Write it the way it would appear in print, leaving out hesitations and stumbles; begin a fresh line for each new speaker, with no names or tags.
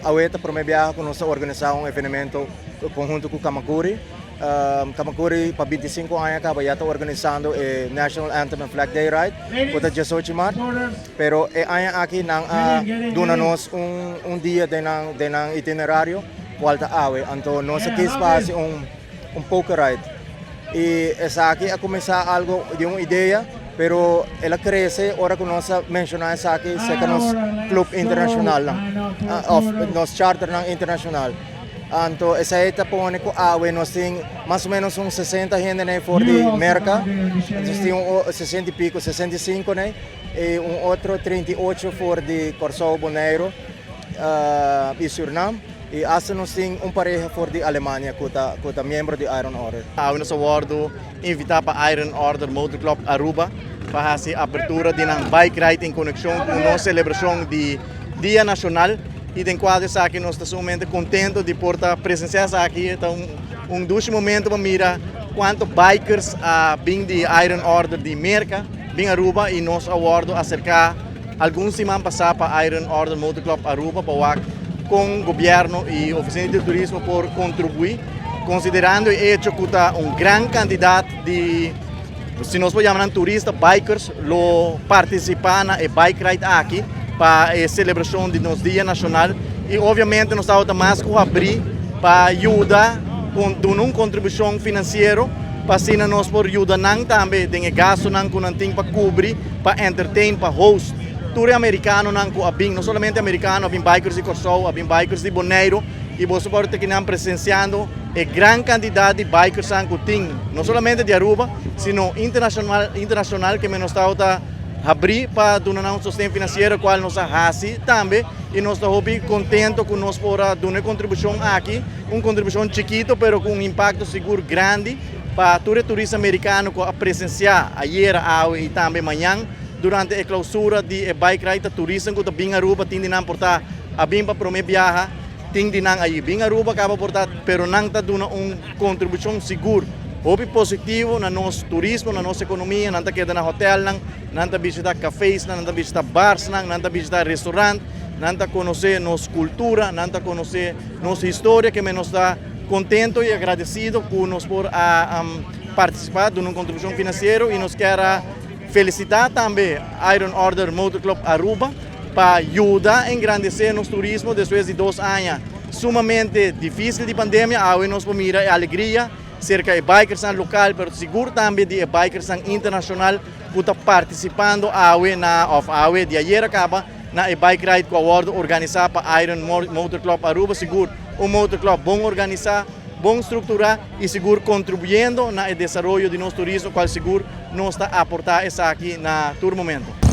Aweta promebia com nossa organizar evento conjunto com Kamakuri. Kamakuri para 25 anos acaba já está organizando o National Anthem and Flag Day Ride para 18 de março. Pero e ano aqui não dona-nos dia de itinerário volta awe. Então nós aqui faz poker ride. E essa aqui a começar algo de uma ideia, pero ela cresce ora que nós mencionamos aqui se que nos clube internacional, nos charter internacional. Então essa etapa única awe nós tem mais ou menos 60 gente né for de merca, nós tem 60 e pico, 65 né, e outro 38 for de Corsou Bonaire e Suriname. E assim nós temos pareja for de Alemanha que é membro de Iron Order.
Nós awardo invitar para Iron Order Motor Club Aruba para fazer a abertura de uma bike ride em conexão com a nossa celebração de Dia Nacional. E em quadro aqui nós estamos muito contentes de poder presenciar aqui. Então, dos momentos para mirar quantos bikers vêm de Iron Order de Merca, vêm Aruba e nós awardo acerca alguns semanas passar para Iron Order Motor Club Aruba para com o governo e oficina de turismo por contribuir, considerando o hecho que grande quantidade de, se nós podemos chamar turistas, bikers, lo participar na bike ride aqui para a celebração do nosso Dia Nacional e obviamente nós estamos mais com abrir para ajudar com uma contribuição financeira para assim nós por ajudar também tem gasto que não tem para cobrir, para entertain, para host. Tour americano não somente americano, havem bikers de Corsou, havem bikers de Bonaire e você pode ter que não presenciando a grande quantidade de bikers que tem, não somente de Aruba, sino internacional que nós estamos abrir para dar um sustento financeiro qual nós fazemos também e nós estamos contentes com nós por dar uma contribuição aqui, uma contribuição chiquita, mas com impacto seguro grande para todo turista americano que presenciar ayer e também amanhã durante a clausura de bike ride turismo que também Aruba tem de não portar a bem para promover viajar tem de não aí bem Aruba acaba portar pero não está dando uma contribuição segura hobby positivo na nosso turismo na nossa economia não está queda na hotel não está visitar cafés não está visitar bars não está visitar restaurante não está conhecer nossa cultura não está conhecer nossa história que nos está contento e agradecido por nos por participar de uma contribuição financeira e nos quer felicitar também Iron Order Motor Club Aruba para ajudar a engrandecer nosso turismo depois de 2 anos sumamente difícil de pandemia. Hoje nós podemos mirar a alegria cerca de bikers local, mas seguro também de bikers internacional que estão participando hoje de ayer acaba na bike ride que a organizada para Iron Motor Club Aruba. Seguro motor club bom organizado, bom estruturar e seguro contribuindo no desenvolvimento de nosso turismo, qual seguro nos está a aportar essa aqui na todo momento.